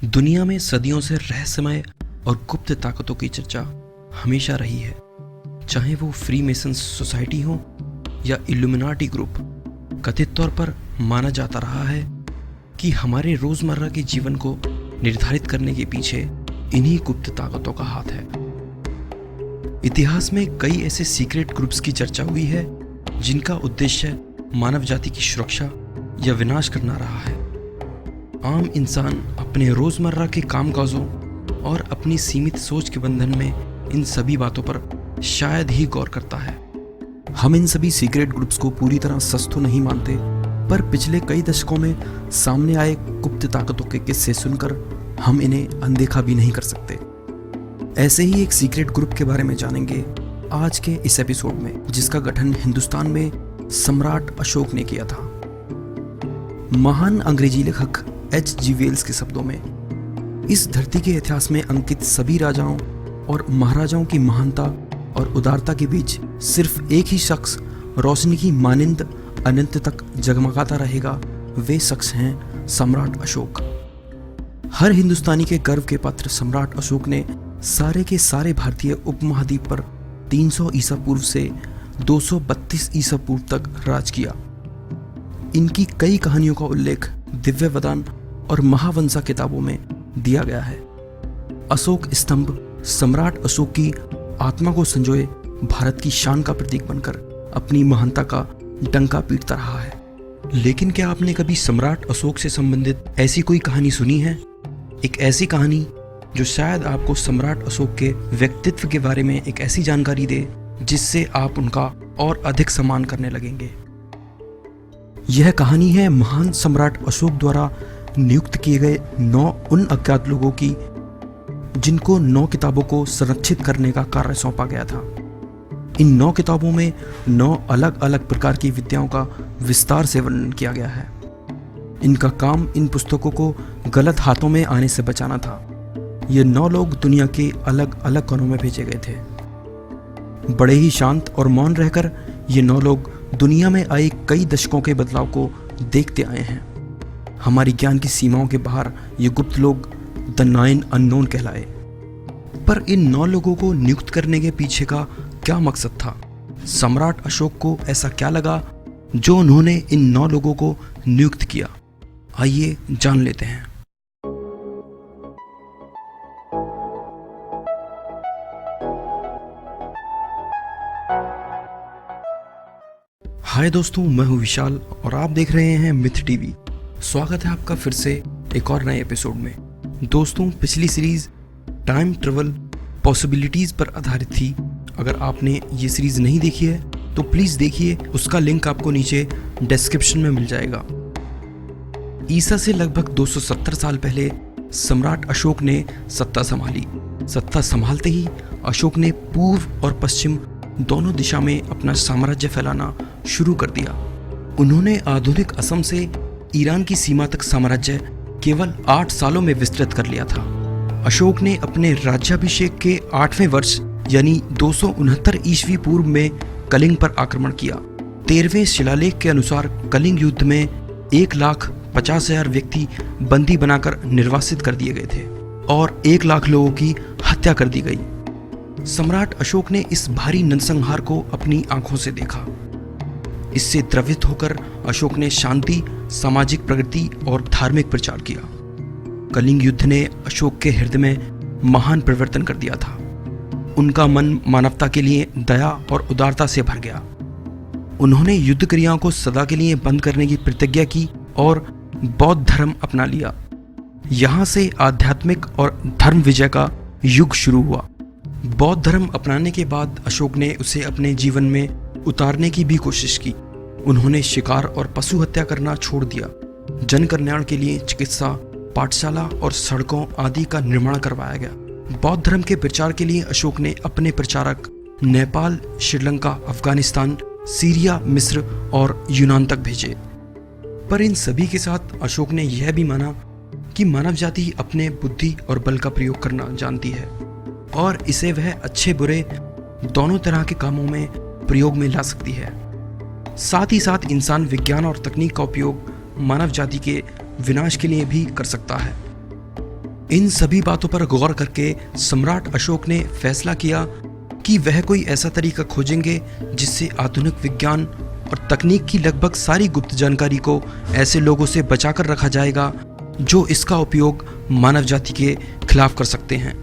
दुनिया में सदियों से रहस्यमय और गुप्त ताकतों की चर्चा हमेशा रही है, चाहे वो फ्री मेसन सोसाइटी हो या इल्यूमिनाटी ग्रुप। कथित तौर पर माना जाता रहा है कि हमारे रोजमर्रा के जीवन को निर्धारित करने के पीछे इन्हीं गुप्त ताकतों का हाथ है। इतिहास में कई ऐसे सीक्रेट ग्रुप्स की चर्चा हुई है जिनका उद्देश्य मानव जाति की सुरक्षा या विनाश करना रहा है। आम इंसान अपने रोजमर्रा के कामकाजों और अपनी सीमित सोच के बंधन में इन सभी बातों पर शायद ही गौर करता है। हम इन सभी सीक्रेट ग्रुप्स को पूरी तरह सच तो नहीं मानते, पर पिछले कई दशकों में सामने आए गुप्त ताकतों के किस्से सुनकर हम इन्हें अनदेखा भी नहीं कर सकते। ऐसे ही एक सीक्रेट ग्रुप के बारे में जानेंगे आज के इस एपिसोड में, जिसका गठन हिंदुस्तान में सम्राट अशोक ने किया था। महान अंग्रेजी लेखक H.G. वेल्स के शब्दों में, इस धरती के इतिहास में अंकित सभी राजाओं और महाराजाओं की महानता और उदारता के बीच सिर्फ एक ही शख्स रोशनी की मानिंद अनंत तक जगमगाता रहेगा। वे शख्स हैं सम्राट अशोक। हर हिंदुस्तानी के गर्व के पात्र सम्राट अशोक ने सारे के सारे भारतीय उपमहाद्वीप पर 300 ईसा पूर्व से 232 ईसा पूर्व तक राज किया। इनकी कई कहानियों का उल्लेख दिव्य वदान और महावंसा किताबों में दिया गया है। अशोक स्तंभ सम्राट अशोक की आत्मा को संजोए भारत की शान का प्रतीक बनकर अपनी महानता का डंका पीटता रहा है। लेकिन क्या आपने कभी सम्राट अशोक से संबंधित ऐसी कोई कहानी सुनी है? एक ऐसी कहानी जो शायद आपको सम्राट अशोक के व्यक्तित्व के बारे में एक ऐसी जानकारी दे जिससे आप उनका और अधिक सम्मान करने लगेंगे। यह कहानी है महान सम्राट अशोक द्वारा नियुक्त किए गए 9 उन अज्ञात लोगों की जिनको 9 किताबों को संरक्षित करने का कार्य सौंपा गया था। इन 9 किताबों में 9 अलग अलग प्रकार की विद्याओं का विस्तार से वर्णन किया गया है। इनका काम इन पुस्तकों को गलत हाथों में आने से बचाना था। ये 9 लोग दुनिया के अलग अलग कोनों में भेजे गए थे। बड़े ही शांत और मौन रहकर ये 9 लोग दुनिया में आए कई दशकों के बदलाव को देखते आए हैं। हमारी ज्ञान की सीमाओं के बाहर ये गुप्त लोग द 9 अननोन कहलाए। पर इन 9 लोगों को नियुक्त करने के पीछे का क्या मकसद था? सम्राट अशोक को ऐसा क्या लगा जो उन्होंने इन 9 लोगों को नियुक्त किया? आइए जान लेते हैं। हाय दोस्तों, मैं हूं विशाल और आप देख रहे हैं मिथ टीवी। स्वागत है आपका फिर से एक और नए एपिसोड में। दोस्तों, पिछली सीरीज टाइम ट्रेवल पॉसिबिलिटीज पर आधारित थी। अगर आपने ये सीरीज नहीं देखी है तो प्लीज देखिए, उसका लिंक आपको नीचे डिस्क्रिप्शन में मिल जाएगा। ईसा से लगभग 270 साल पहले सम्राट अशोक ने सत्ता संभाली। सत्ता संभालते ही अशोक ने पूर्व और पश्चिम दोनों दिशा में अपना साम्राज्य फैलाना शुरू कर दिया। उन्होंने आधुनिक असम से ईरान की सीमा तक साम्राज्य केवल 8 सालों में विस्तृत कर लिया था। अशोक ने अपने राज्याभिषेक के 8वें वर्ष यानी 269 ईस्वी पूर्व में कलिंग पर आक्रमण किया। 13वें शिलालेख के अनुसार कलिंग युद्ध में 1,50,000 व्यक्ति बंदी बनाकर निर्वासित कर दिए गए थे और 1 लाख लोगों की हत्या कर दी गई। सम्राट अशोक ने इस भारी नरसंहार को अपनी आंखों से देखा। इससे द्रवित होकर अशोक ने शांति, सामाजिक प्रगति और धार्मिक प्रचार किया। कलिंग युद्ध ने अशोक के हृदय में महान परिवर्तन कर दिया था। उनका मन मानवता के लिए दया और उदारता से भर गया। उन्होंने युद्ध क्रियाओं को सदा के लिए बंद करने की प्रतिज्ञा की और बौद्ध धर्म अपना लिया। यहाँ से आध्यात्मिक और धर्म विजय का युग शुरू हुआ। बौद्ध धर्म अपनाने के बाद अशोक ने उसे अपने जीवन में उतारने की भी कोशिश की। उन्होंने शिकार और पशु हत्या करना छोड़ दिया। जन कल्याण के लिए चिकित्सा, पाठशाला और सड़कों आदि का निर्माण करवाया गया। बौद्ध धर्म के प्रचार के लिए अशोक ने अपने प्रचारक नेपाल, श्रीलंका, अफगानिस्तान, सीरिया, मिस्र और यूनान तक भेजे। पर इन सभी के साथ अशोक ने यह भी माना कि मानव जाति अपने बुद्धि और बल का प्रयोग करना जानती है और इसे वह अच्छे बुरे दोनों तरह के कामों में प्रयोग में ला सकती है। साथ ही साथ इंसान विज्ञान और तकनीक का उपयोग मानव जाति के विनाश के लिए भी कर सकता है। इन सभी बातों पर गौर करके सम्राट अशोक ने फैसला किया कि वह कोई ऐसा तरीका खोजेंगे जिससे आधुनिक विज्ञान और तकनीक की लगभग सारी गुप्त जानकारी को ऐसे लोगों से बचाकर रखा जाएगा जो इसका उपयोग मानव जाति के खिलाफ कर सकते हैं।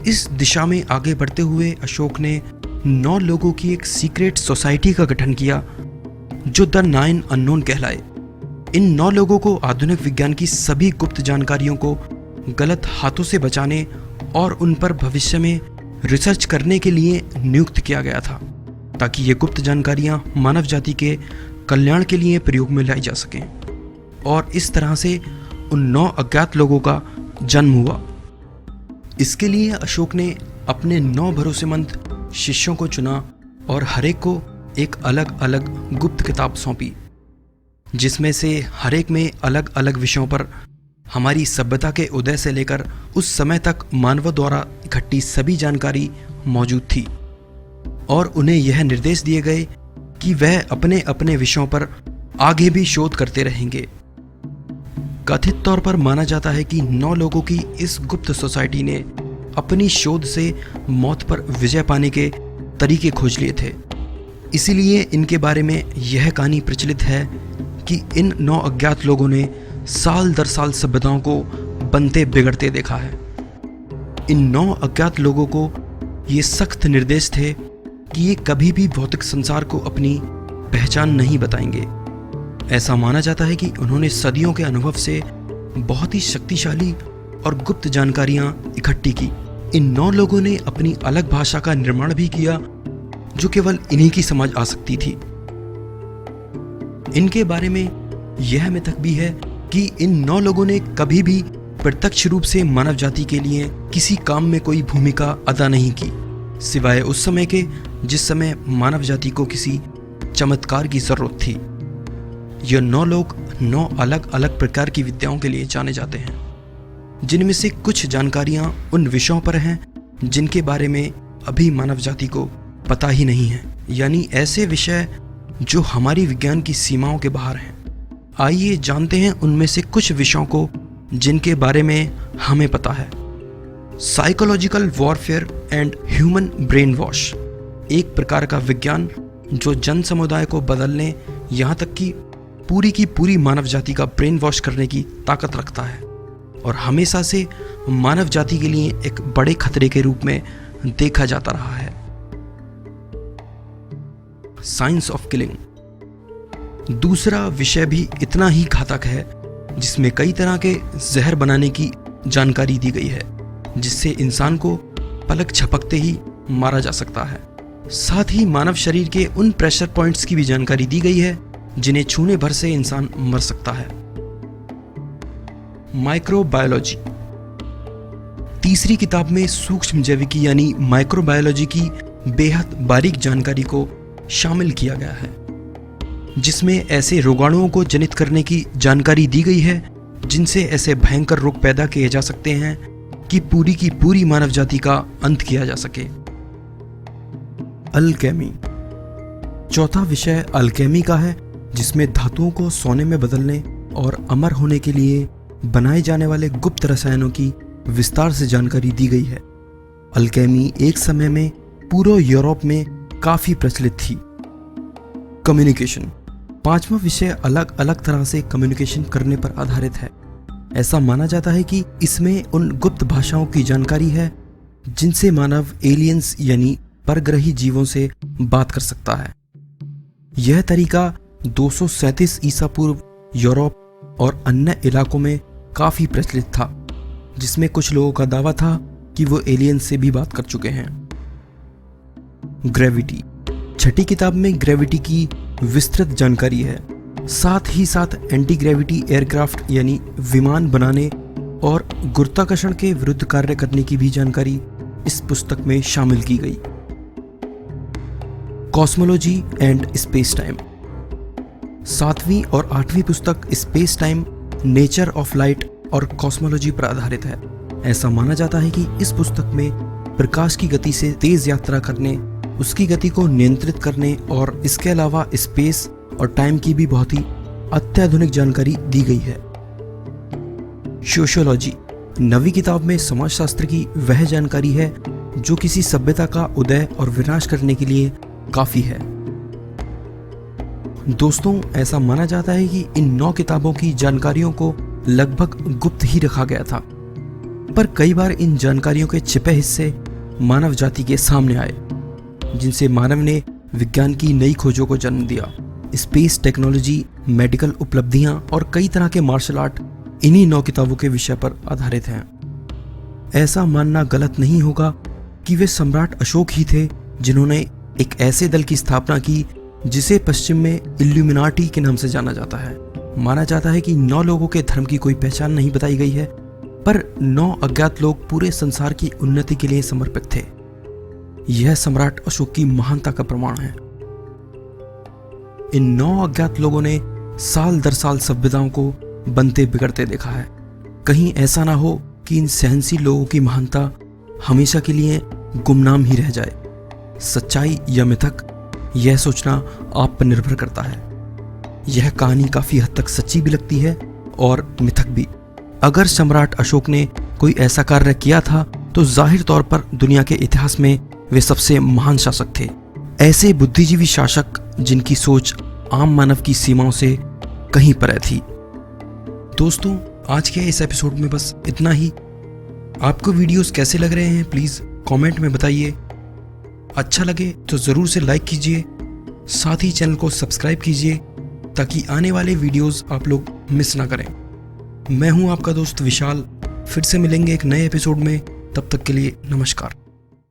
इस दिशा में आगे बढ़ते हुए अशोक ने 9 लोगों की एक सीक्रेट सोसाइटी का गठन किया जो द 9 अननोन कहलाए। इन 9 लोगों को आधुनिक विज्ञान की सभी गुप्त जानकारियों को गलत हाथों से बचाने और उन पर भविष्य में रिसर्च करने के लिए नियुक्त किया गया था, ताकि ये गुप्त जानकारियां मानव जाति के कल्याण के लिए प्रयोग में लाई जा सकें। और इस तरह से उन 9 अज्ञात लोगों का जन्म हुआ। इसके लिए अशोक ने अपने 9 भरोसेमंद शिष्यों को चुना और हरेक को एक अलग अलग गुप्त किताब सौंपी, जिसमें से हरेक में अलग अलग विषयों पर हमारी सभ्यता के उदय से लेकर उस समय तक मानवों द्वारा इकट्ठी सभी जानकारी मौजूद थी। और उन्हें यह निर्देश दिए गए कि वह अपने अपने विषयों पर आगे भी शोध करते रहेंगे। कथित तौर पर माना जाता है कि 9 लोगों की इस गुप्त सोसाइटी ने अपनी शोध से मौत पर विजय पाने के तरीके खोज लिए थे। इसीलिए इनके बारे में यह कहानी प्रचलित है कि इन 9 अज्ञात लोगों ने साल दर साल सभ्यताओं को बनते बिगड़ते देखा है। इन 9 अज्ञात लोगों को ये सख्त निर्देश थे कि ये कभी भी भौतिक संसार को अपनी पहचान नहीं बताएंगे। ऐसा माना जाता है कि उन्होंने सदियों के अनुभव से बहुत ही शक्तिशाली और गुप्त जानकारियां इकट्ठी की। इन 9 लोगों ने अपनी अलग भाषा का निर्माण भी किया जो केवल इन्हीं की समझ आ सकती थी। इनके बारे में यह मिथक भी है कि इन 9 लोगों ने कभी भी प्रत्यक्ष रूप से मानव जाति के लिए किसी काम में कोई भूमिका अदा नहीं की, सिवाय उस समय के जिस समय मानव जाति को किसी चमत्कार की जरूरत थी। यह 9 लोग 9 अलग अलग प्रकार की विद्याओं के लिए जाने जाते हैं, जिनमें से कुछ जानकारियां उन विषयों पर हैं जिनके बारे में अभी मानव जाति को पता ही नहीं है, यानी ऐसे विषय जो हमारी विज्ञान की सीमाओं के बाहर हैं। आइए जानते हैं उनमें से कुछ विषयों को जिनके बारे में हमें पता है। Psychological warfare and human brain wash, एक प्रकार का विज्ञान जो जन समुदाय को बदलने यहाँ तक कि पूरी की पूरी मानव जाति का ब्रेन वॉश करने की ताकत रखता है और हमेशा से मानव जाति के लिए एक बड़े खतरे के रूप में देखा जाता रहा है। साइंस ऑफ किलिंग, दूसरा विषय भी इतना ही घातक है, जिसमें कई तरह के जहर बनाने की जानकारी दी गई है जिससे इंसान को पलक झपकते ही मारा जा सकता है। साथ ही मानव शरीर के उन प्रेशर पॉइंट्स की भी जानकारी दी गई है जिन्हें छूने भर से इंसान मर सकता है। माइक्रोबायोलॉजी, तीसरी किताब में सूक्ष्म जैविकी यानी माइक्रोबायोलॉजी की बेहद बारीक जानकारी को शामिल किया गया है, जिसमें ऐसे रोगाणुओं को जनित करने की जानकारी दी गई है जिनसे ऐसे भयंकर रोग पैदा किए जा सकते हैं कि पूरी की पूरी मानव जाति का अंत किया जा सके। अल्केमी, चौथा विषय अल्केमी का है, जिसमें धातुओं को सोने में बदलने और अमर होने के लिए बनाए जाने वाले गुप्त रसायनों की विस्तार से जानकारी दी गई है। अल्केमी एक समय में पूरे यूरोप में काफी प्रचलित थी। कम्युनिकेशन, पांचवा विषय अलग अलग तरह से कम्युनिकेशन करने पर आधारित है। ऐसा माना जाता है कि इसमें उन गुप्त भाषाओं की जानकारी है जिनसे मानव एलियंस यानी परग्रही जीवों से बात कर सकता है। यह तरीका 237 ईसा पूर्व यूरोप और अन्य इलाकों में काफी प्रचलित था, जिसमें कुछ लोगों का दावा था कि वो एलियंस से भी बात कर चुके हैं। ग्रेविटी, छठी किताब में ग्रेविटी की विस्तृत जानकारी है। साथ ही साथ एंटी ग्रेविटी एयरक्राफ्ट यानी विमान बनाने और गुरुत्वाकर्षण के विरुद्ध कार्य करने की भी जानकारी इस पुस्तक में शामिल की गई। कॉस्मोलॉजी एंड स्पेस टाइम, 7वीं और 8वीं पुस्तक space time, nature of light और कॉस्मोलॉजी पर आधारित है। ऐसा माना जाता है कि इस पुस्तक में प्रकाश की गति से तेज यात्रा करने, उसकी गति को नियंत्रित करने और इसके अलावा स्पेस और टाइम की भी बहुत ही अत्याधुनिक जानकारी दी गई है। सोशियोलॉजी, नवी किताब में समाजशास्त्र की वह जानकारी है जो किसी सभ्यता का उदय और विनाश करने के लिए काफी है। दोस्तों, ऐसा माना जाता है कि इन 9 किताबों की जानकारियों को लगभग गुप्त ही रखा गया था, पर कई बार इन जानकारियों के छिपे हिस्से मानव जाति के सामने आए, जिनसे मानव ने विज्ञान की नई खोजों को जन्म दिया। स्पेस टेक्नोलॉजी, मेडिकल उपलब्धियां और कई तरह के मार्शल आर्ट इन्हीं 9 किताबों के विषय पर आधारित हैं। ऐसा मानना गलत नहीं होगा कि वे सम्राट अशोक ही थे जिन्होंने एक ऐसे दल की स्थापना की जिसे पश्चिम में इल्यूमिनाटी के नाम से जाना जाता है। माना जाता है कि 9 लोगों के धर्म की कोई पहचान नहीं बताई गई है, पर 9 अज्ञात लोग पूरे संसार की उन्नति के लिए समर्पित थे। यह सम्राट अशोक की महानता का प्रमाण है। इन 9 अज्ञात लोगों ने साल दर साल सभ्यताओं को बनते बिगड़ते देखा है। कहीं ऐसा ना हो कि इन सहनशील लोगों की महानता हमेशा के लिए गुमनाम ही रह जाए। सच्चाई या मिथक, यह सोचना आप पर निर्भर करता है। यह कहानी काफी हद तक सच्ची भी लगती है और मिथक भी। अगर सम्राट अशोक ने कोई ऐसा कार्य किया था तो जाहिर तौर पर दुनिया के इतिहास में वे सबसे महान शासक थे। ऐसे बुद्धिजीवी शासक जिनकी सोच आम मानव की सीमाओं से कहीं परे थी। दोस्तों, आज के इस एपिसोड में बस इतना ही। आपको वीडियोस कैसे लग रहे हैं प्लीज कमेंट में बताइए। अच्छा लगे तो जरूर से लाइक कीजिए, साथ ही चैनल को सब्सक्राइब कीजिए ताकि आने वाले वीडियोस आप लोग मिस ना करें। मैं हूं आपका दोस्त विशाल। फिर से मिलेंगे एक नए एपिसोड में, तब तक के लिए नमस्कार।